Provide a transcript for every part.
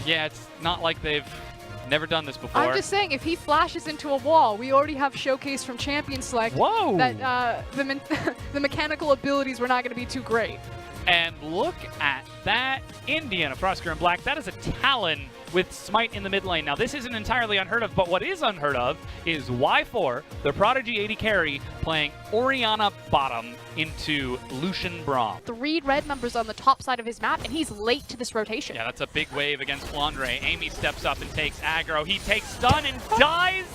Yeah, it's not like they've never done this before. I'm just saying, if he flashes into a wall, we already have showcase from Champion Select that the mechanical abilities were not going to be too great. And look at that Indian of Frosker in black. That is a Talon with Smite in the mid lane. Now, this isn't entirely unheard of, but what is unheard of is Y4, the Prodigy AD carry, playing Orianna bottom into Lucian Braum. 3 red members on the top side of his map, and he's late to this rotation. Yeah, that's a big wave against Flandre. Amy steps up and takes aggro. He takes stun and dies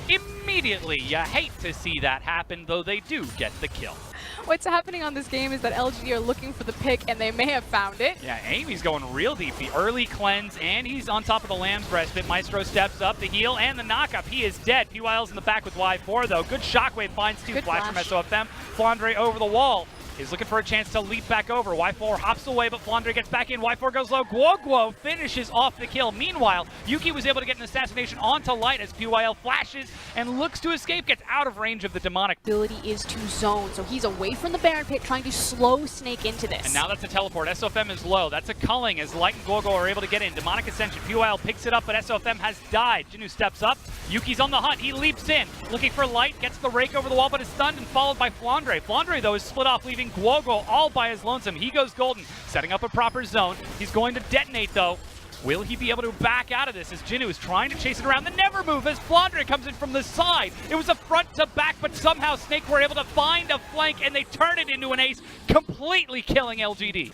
immediately. You hate to see that happen, though they do get the kill. What's happening on this game is that LGD are looking for the pick, and they may have found it. Yeah, Amy's going real deep. The early cleanse, and he's on top of the Lamb's Breast. But Maestro steps up, the heal, and the knockup. He is dead. PYL's in the back with Y4, though. Good shockwave finds 2. Flash from SOFM. Flandre over the wall. Is looking for a chance to leap back over. Y4 hops away, but Flandre gets back in. Y4 goes low. Guoguo finishes off the kill. Meanwhile, Yuki was able to get an assassination onto Light as PYL flashes and looks to escape, gets out of range of the demonic. Ability is to zone, so he's away from the Baron pit trying to slow Snake into this. And now that's a teleport. SOFM is low. That's a culling as Light and Guoguo are able to get in. Demonic Ascension. PYL picks it up, but SOFM has died. Jinu steps up. Yuki's on the hunt. He leaps in. Looking for Light. Gets the rake over the wall, but is stunned and followed by Flandre. Flandre, though, is split off, leaving Guoguo all by his lonesome. He goes golden, setting up a proper zone. He's going to detonate, though. Will he be able to back out of this as Jinu is trying to chase it around the never move as Flandre comes in from the side? It was a front to back, but somehow Snake were able to find a flank and they turn it into an ace, completely killing LGD.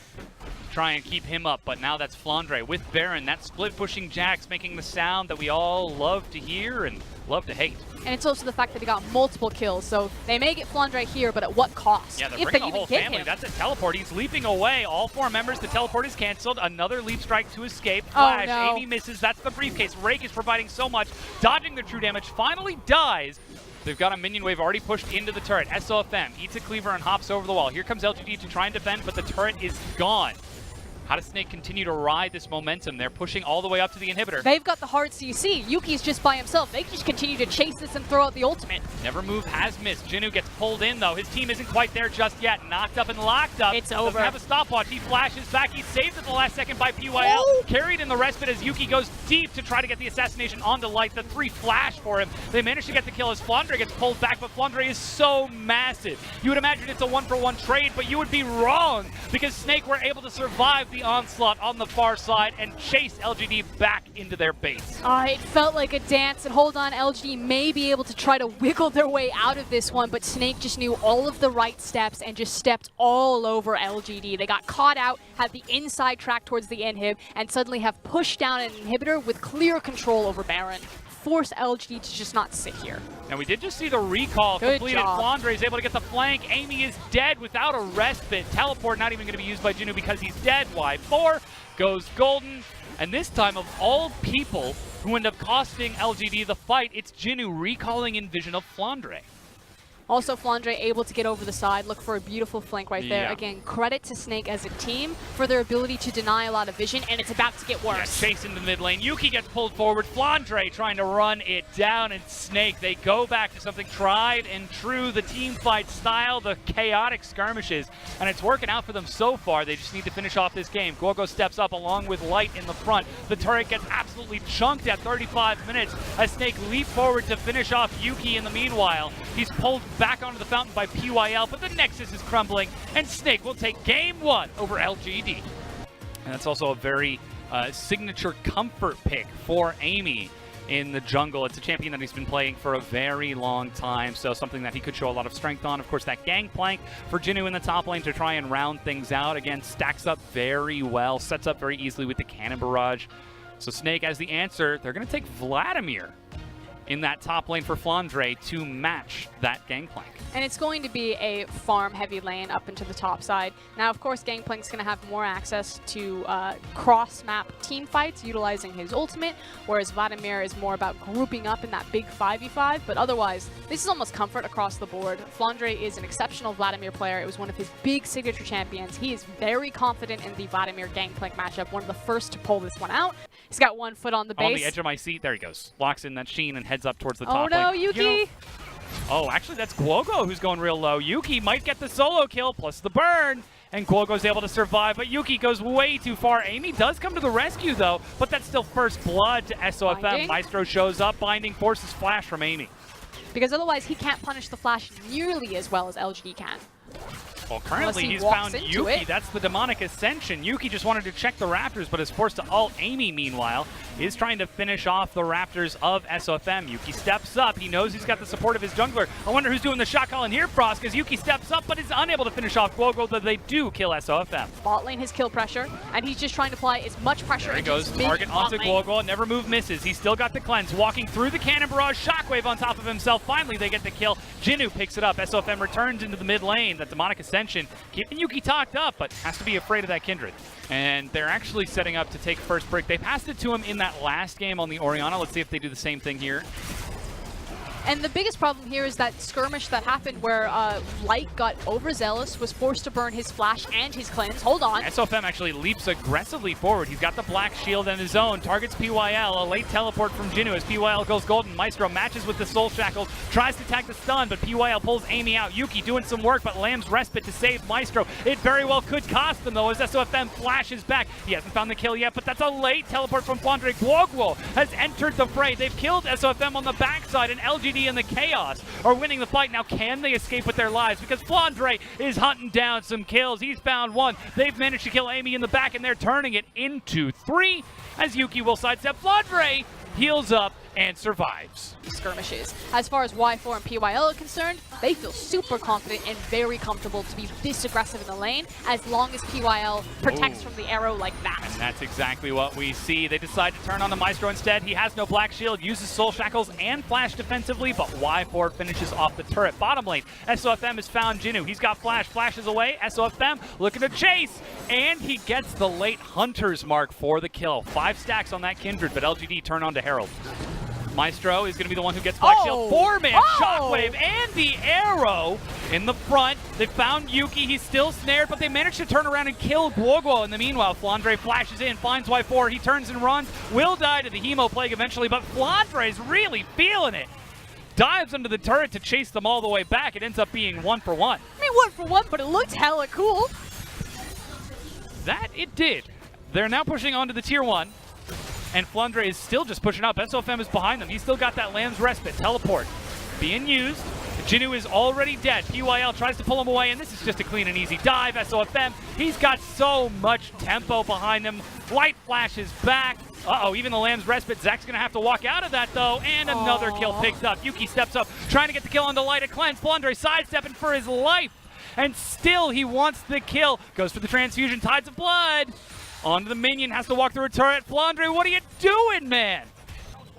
Try and keep him up, but now that's Flandre with Baron. That split pushing Jax making the sound that we all love to hear and love to hate. And it's also the fact that he got multiple kills, so they may get Flandre here, but at what cost? Yeah, they're bringing the whole family. That's a teleport. He's leaping away. All 4 members. The teleport is canceled. Another leap strike to escape. Flash. Oh, no. Amy misses. That's the briefcase. Rake is providing so much. Dodging the true damage. Finally dies. They've got a minion wave already pushed into the turret. SOFM eats a cleaver and hops over the wall. Here comes LGD to try and defend, but the turret is gone. How does Snake continue to ride this momentum? They're pushing all the way up to the inhibitor. They've got the hard CC. Yuki's just by himself. They just continue to chase this and throw out the ultimate. Never move has missed. Jinu gets pulled in, though. His team isn't quite there just yet. Knocked up and locked up. It's over. Doesn't have a stopwatch. He flashes back. He's saved at the last second by PYL. Carried in the respite as Yuki goes deep to try to get the assassination onto Light. The 3 flash for him. They manage to get the kill as Flandre gets pulled back, but Flandre is so massive. You would imagine it's a 1-for-1 trade, but you would be wrong because Snake were able to survive the onslaught on the far side and chase LGD back into their base. It felt like a dance, and hold on, LGD may be able to try to wiggle their way out of this one, but Snake just knew all of the right steps and just stepped all over LGD. They got caught out, had the inside track towards the inhib, and suddenly have pushed down an inhibitor with clear control over Baron. Force LGD to just not sit here. And we did just see the recall completed. Flandre is able to get the flank. Amy is dead without a respite. Teleport not even going to be used by Jinu because he's dead. Y4 goes golden. And this time, of all people who end up costing LGD the fight, it's Jinu recalling in vision of Flandre. Also, Flandre able to get over the side, look for a beautiful flank right there. Again, credit to Snake as a team for their ability to deny a lot of vision, and it's about to get worse. Yeah, chase into the mid lane. Yuki gets pulled forward. Flandre trying to run it down, and Snake, they go back to something tried and true, the team fight style, the chaotic skirmishes, and it's working out for them so far. They just need to finish off this game. Guoguo steps up along with Light in the front. The turret gets absolutely chunked at 35 minutes as Snake leap forward to finish off Yuki in the meanwhile. He's pulled back onto the fountain by PYL, but the Nexus is crumbling, and Snake will take game 1 over LGD. And that's also a very signature comfort pick for Amy in the jungle. It's a champion that he's been playing for a very long time, so something that he could show a lot of strength on. Of course, that gangplank for Jinu in the top lane to try and round things out. Again, stacks up very well, sets up very easily with the cannon barrage. So Snake as the answer, they're going to take Vladimir in that top lane for Flandre to match that Gangplank. And it's going to be a farm-heavy lane up into the top side. Now, of course, Gangplank's going to have more access to cross-map team fights utilizing his ultimate, whereas Vladimir is more about grouping up in that big 5v5. But otherwise, this is almost comfort across the board. Flandre is an exceptional Vladimir player. It was one of his big signature champions. He is very confident in the Vladimir Gangplank matchup, one of the first to pull this one out. He's got one foot on the base. On the edge of my seat, there he goes. Locks in that sheen and heads up towards the top lane. Oh no, lane. Yuki! You know, oh, actually, that's Guoguo who's going real low. Yuki might get the solo kill plus the burn. and Guogo's able to survive, but Yuki goes way too far. Amy does come to the rescue, though, but that's still first blood to SOFM. Binding. Maestro shows up, binding, forces flash from Amy. Because otherwise he can't punish the flash nearly as well as LGD can. Well, currently he he's walks found into Yuki. it. That's the demonic ascension. Yuki just wanted to check the Raptors, but is forced to ult. Amy, meanwhile, is trying to finish off the Raptors of SOFM. Yuki steps up. He knows he's got the support of his jungler. I wonder who's doing the shot call in here, Frost, because Yuki steps up, but is unable to finish off Guogo, though they do kill SOFM. Bot lane has kill pressure, and he's just trying to apply as much pressure There he into goes, his mid target bot onto lane. Guogo, never move misses. He's still got the cleanse, walking through the cannon barrage, shockwave on top of himself. Finally, they get the kill. Jinnu picks it up. SOFM returns into the mid lane. That demonic ascension, keeping Yuki talked up, but has to be afraid of that Kindred. And they're actually setting up to take first break. They passed it to him in that last game on the Orianna. Let's see if they do the same thing here. And the biggest problem here is that skirmish that happened where Light got overzealous, was forced to burn his flash and his cleanse. Hold on. SOFM actually leaps aggressively forward. He's got the black shield in his own, targets PYL, a late teleport from Jinnu as PYL goes golden. Maestro matches with the soul shackles, tries to tag the stun, but PYL pulls Amy out. Yuki doing some work, but Lamb's respite to save Maestro. It very well could cost them though as SOFM flashes back. He hasn't found the kill yet, but that's a late teleport from Flandre. Guogo has entered the fray. They've killed SOFM on the backside, and LGD and the Chaos are winning the fight. Now, can they escape with their lives? Because Flandre is hunting down some kills. He's found one. They've managed to kill Amy in the back, and they're turning it into 3 as Yuki will sidestep. Flandre heals up and survives. Skirmishes. As far as Y4 and PYL are concerned, they feel super confident and very comfortable to be this aggressive in the lane as long as PYL protects from the arrow like that. And that's exactly what we see. They decide to turn on the Maestro instead. He has no black shield, uses soul shackles and flash defensively, but Y4 finishes off the turret. Bottom lane, SOFM has found Jinnu. He's got flash, flashes away. SOFM looking to chase, and he gets the late Hunter's mark for the kill. 5 stacks on that Kindred, but LGD turn on to Herald. Maestro is going to be the one who gets Black Shield. 4-man shockwave and the arrow in the front. They found Yuki. He's still snared, but they managed to turn around and kill Guogo. In the meanwhile, Flandre flashes in, finds Y4. He turns and runs. Will die to the Hemo Plague eventually, but Flandre is really feeling it. Dives under the turret to chase them all the way back. It ends up being 1-for-1. I mean, 1-for-1, but it looked hella cool. That it did. They're now pushing onto the tier 1. And Flandre is still just pushing up. SOFM is behind them. He's still got that Lamb's respite. Teleport being used. Jinnu is already dead. PYL tries to pull him away, and this is just a clean and easy dive. SOFM, he's got so much tempo behind him. Light flashes back. Uh-oh, even the Lamb's respite. Zach's going to have to walk out of that, though, and another kill picked up. Yuki steps up, trying to get the kill onto Light at Cleanse. Flandre sidestepping for his life, and still he wants the kill. Goes for the transfusion. Tides of blood. Onto the minion, has to walk through a turret. Flandre, what are you doing, man?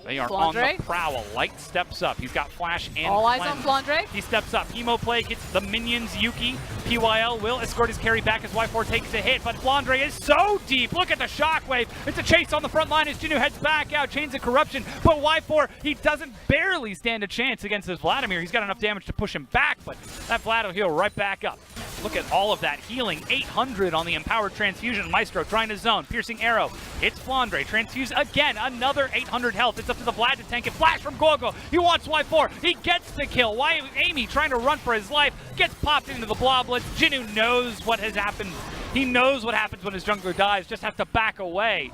They are on the prowl. Light steps up. He's got flash and all eyes cleanse. on Flandre. He steps up. Hemo Plague hits the minions. Yuki. PYL will escort his carry back as Y4 takes a hit, but Flandre is so deep. Look at the shockwave. It's a chase on the front line as Jinnu heads back out. Chains of corruption, but Y4, he doesn't barely stand a chance against this Vladimir. He's got enough damage to push him back, but that Vlad will heal right back up. Look at all of that healing. 800 on the empowered transfusion. Maestro trying to zone. Piercing arrow. Hits Flandre. Transfuse again. Another 800 health. It's up to the Vlad to tank it. Flash from Guogo. He wants Y4. He gets the kill. Amy trying to run for his life. Gets popped into the Bloblets. Jinnu knows what has happened. He knows what happens when his jungler dies. Just has to back away.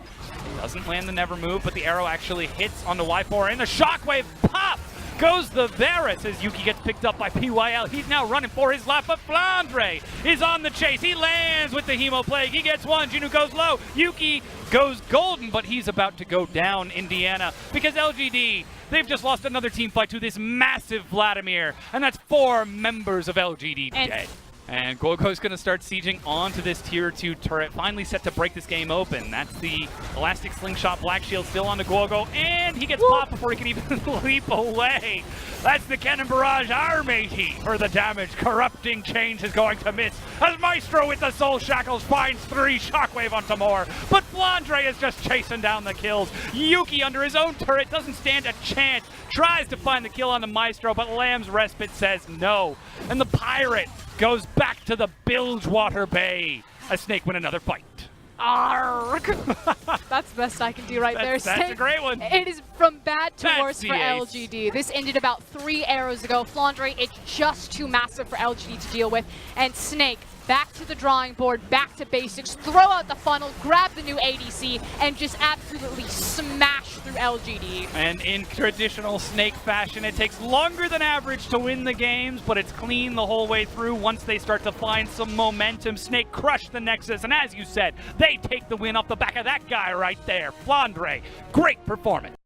Doesn't land the never move, but the arrow actually hits onto Y4. And the shockwave pop! Goes the Varus as Yuki gets picked up by PYL. He's now running for his life, but Flandre is on the chase. He lands with the Hemo Plague. He gets one. Jinnu goes low. Yuki goes golden, but he's about to go down, Indiana, because LGD, they've just lost another team fight to this massive Vladimir, and that's 4 members of LGD dead. And Guogo's going to start sieging onto this tier 2 turret, finally set to break this game open. That's the Elastic Slingshot Black Shield still onto Guogo, and he gets popped before he can even leap away. That's the Cannon Barrage, our matey, for the damage. Corrupting Chains is going to miss, as Maestro with the Soul Shackles finds 3 Shockwave onto more. But Flandre is just chasing down the kills. Yuki under his own turret doesn't stand a chance, tries to find the kill on the Maestro, but Lamb's Respite says no. And the Pirate goes back to the Bilgewater Bay as Snake win another fight. Arrgh. That's the best I can do right there. That's a great one. It is from bad to That's worse for LGD. This ended about 3 arrows ago. Flandre, it's just too massive for LGD to deal with. And Snake back to the drawing board, back to basics, throw out the funnel, grab the new ADC, and just absolutely smash through LGD. And in traditional Snake fashion, it takes longer than average to win the games, but it's clean the whole way through. Once they start to find some momentum, Snake crush the Nexus, and as you said, they take the win off the back of that guy right there, Flandre. Great performance.